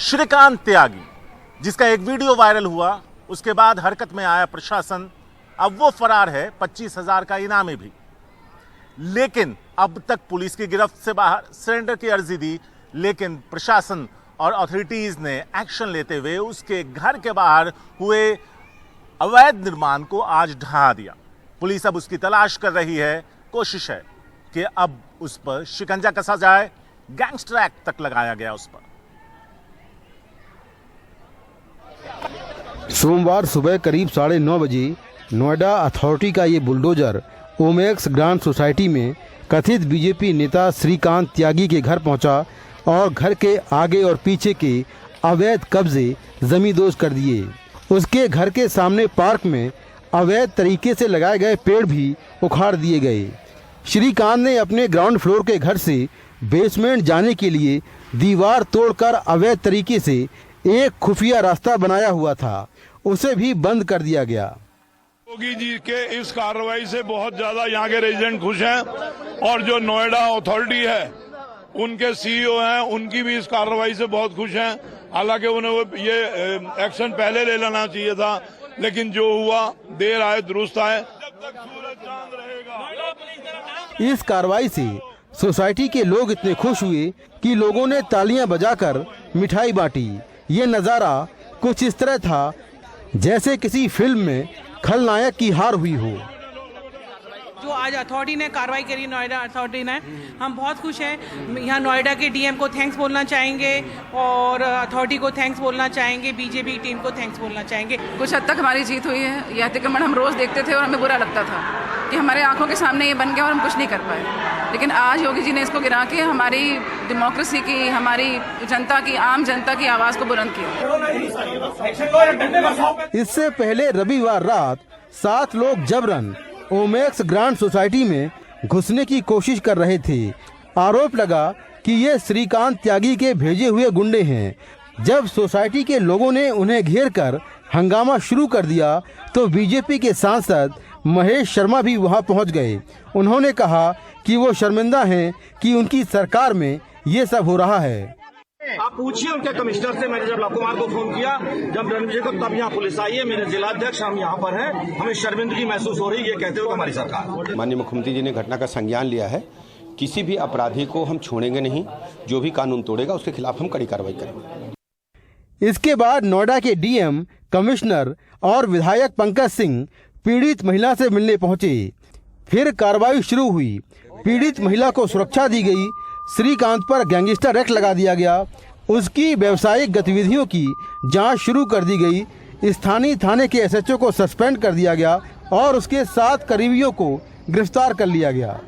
श्रीकांत त्यागी, जिसका एक video viral हुआ, उसके बाद हरकत में आया प्रशासन। अब वो फरार है, 25,000 का इनामी भी। लेकिन अब तक पुलिस की गिरफ्त से बाहर, सरेंडर की अर्जी दी, लेकिन प्रशासन और अथॉरिटीज ने एक्शन लेते हुए उसके घर के बाहर हुए अवैध निर्माण को आज ढहा दिया। पुलिस अब उसकी तलाश कर रही है। कोशिश है कि अब उस पर शिकंजा कसा जाए, गैंगस्टर एक्ट तक लगाया गया उस पर। सोमवार सुबह करीब 9:30 बजे नोएडा अथॉरिटी का ये बुलडोजर ओमेक्स ग्रांड सोसाइटी में कथित बीजेपी नेता श्रीकांत त्यागी के घर पहुंचा और घर के आगे और पीछे के अवैध कब्जे जमींदोज कर दिए। उसके घर के सामने पार्क में अवैध तरीके से लगाए गए पेड़ भी उखाड़ दिए गए। श्रीकांत ने अपने ग्राउंड फ्लोर के घर से बेसमेंट जाने के लिए दीवार तोड़कर अवैध तरीके से एक खुफिया रास्ता बनाया हुआ था, उसे भी बंद कर दिया गया। योगी जी के इस कार्रवाई से बहुत ज्यादा यहाँ के रेजिडेंट खुश हैं और जो नोएडा अथॉरिटी है उनके सीईओ हैं, उनकी भी इस कार्रवाई से बहुत खुश हैं। हालांकि उन्हें ये एक्शन पहले ले लेना चाहिए था, लेकिन जो हुआ देर आए दुरुस्त आए। जब तक सूरज चांद रहेगा। इस कार्रवाई से सोसाइटी के लोग इतने खुश हुए कि लोगों ने तालियां बजाकर मिठाई बांटी। ये नज़ारा कुछ इस तरह था जैसे किसी फिल्म में खलनायक की हार हुई हो। जो आज अथॉरिटी ने कार्रवाई करी, नोएडा अथॉरिटी ने, हम बहुत खुश हैं। यहाँ नोएडा के डीएम को थैंक्स बोलना चाहेंगे और अथॉरिटी को थैंक्स बोलना चाहेंगे, बीजेपी टीम को थैंक्स बोलना चाहेंगे। कुछ हद तक हमारी जीत हुई है। यह अतिक्रमण हम रोज देखते थे और हमें बुरा लगता था कि हमारे आंखों के सामने ये बन गया और हम कुछ नहीं कर पाए। लेकिन आज योगी जी ने इसको गिरा के हमारी डेमोक्रेसी की, हमारी जनता की, आम जनता की आवाज को बुलंद किया। इससे पहले रविवार रात 7 लोग जबरन ओमेक्स ग्रांड सोसाइटी में घुसने की कोशिश कर रहे थे। आरोप लगा कि ये श्रीकांत त्यागी के भेजे हुए गुंडे हैं। जब सोसाइटी के लोगों ने उन्हें घेर कर हंगामा शुरू कर दिया तो बीजेपी के सांसद महेश शर्मा भी वहां पहुंच गए। उन्होंने कहा कि वो शर्मिंदा हैं कि उनकी सरकार में ये सब हो रहा है। आप पूछिए उनके कमिश्नर से। मैंने जब लव कुमार को फोन किया, जब रणविजय को, तब यहाँ पुलिस आई है। मेरे जिलाध्यक्ष हम यहाँ पर हैं, हमें शर्मिंदगी महसूस हो रही है ये कहते हुए हमारी सरकार। माननीय मुख्यमंत्री जी ने घटना का संज्ञान लिया है। किसी भी अपराधी को हम छोड़ेंगे नहीं, जो भी कानून तोड़ेगा उसके खिलाफ हम कड़ी कार्रवाई करेंगे। इसके बाद नोएडा के डीएम, कमिश्नर और विधायक पंकज सिंह पीड़ित महिला से मिलने पहुंचे। फिर कार्रवाई शुरू हुई। पीड़ित महिला को सुरक्षा दी गई। श्रीकांत पर गैंगस्टर एक्ट लगा दिया गया। उसकी व्यावसायिक गतिविधियों की जांच शुरू कर दी गई। स्थानीय थाने के एसएचओ को सस्पेंड कर दिया गया और उसके 7 करीबियों को गिरफ्तार कर लिया गया।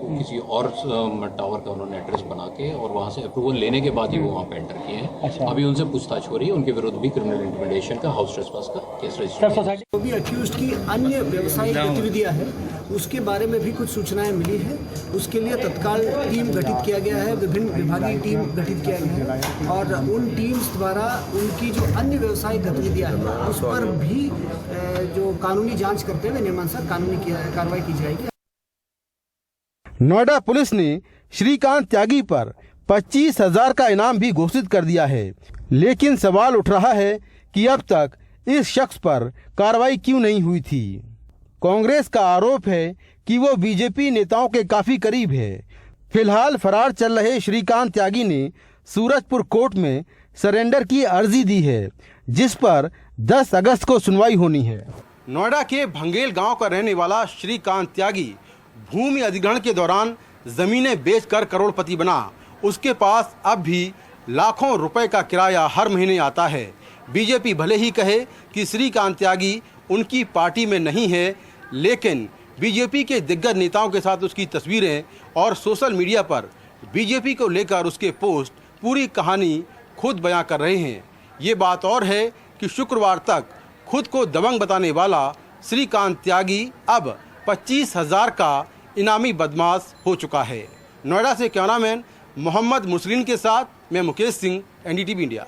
किसी और टावर का उन्होंने एड्रेस बना के और वहाँ से अप्रूवल लेने के बाद ही वो वहाँ पे एंटर किए हैं। अच्छा। अभी उनसे पूछताछ हो रही है। उनके विरुद्ध भी क्रिमिनल इंटिमिडेशन का, हाउस ट्रेसपास का केस रजिस्टर। जो भी अक्यूज्ड की अन्य व्यवसायिक गतिविधियां हैं उसके बारे में भी कुछ सूचनाएं मिली है। उसके लिए तत्काल टीम गठित किया गया है, विभिन्न विभागीय टीम गठित किया गया है और उन टीम्स द्वारा उनकी जो अन्य व्यवसायिक गतिविधियां हैं उस पर भी जो कानूनी जाँच करते हुए नियमानुसार कानूनी कार्रवाई की जाएगी। नोएडा पुलिस ने श्रीकांत त्यागी पर 25,000 का इनाम भी घोषित कर दिया है। लेकिन सवाल उठ रहा है कि अब तक इस शख्स पर कार्रवाई क्यों नहीं हुई थी। कांग्रेस का आरोप है कि वो बीजेपी नेताओं के काफी करीब है। फिलहाल फरार चल रहे श्रीकांत त्यागी ने सूरजपुर कोर्ट में सरेंडर की अर्जी दी है, जिस पर 10 अगस्त को सुनवाई होनी है। नोएडा के भंगेल गांव का रहने वाला श्रीकांत त्यागी भूमि अधिग्रहण के दौरान जमीनें बेचकर करोड़पति बना। उसके पास अब भी लाखों रुपए का किराया हर महीने आता है। बीजेपी भले ही कहे कि श्रीकांत त्यागी उनकी पार्टी में नहीं है, लेकिन बीजेपी के दिग्गज नेताओं के साथ उसकी तस्वीरें और सोशल मीडिया पर बीजेपी को लेकर उसके पोस्ट पूरी कहानी खुद बयां कर रहे हैं। ये बात और है कि शुक्रवार तक खुद को दबंग बताने वाला श्रीकांत त्यागी अब 25,000 का इनामी बदमाश हो चुका है। नोएडा से कैमरामैन मोहम्मद मुसलिन के साथ मैं मुकेश सिंह, एनडीटीवी इंडिया।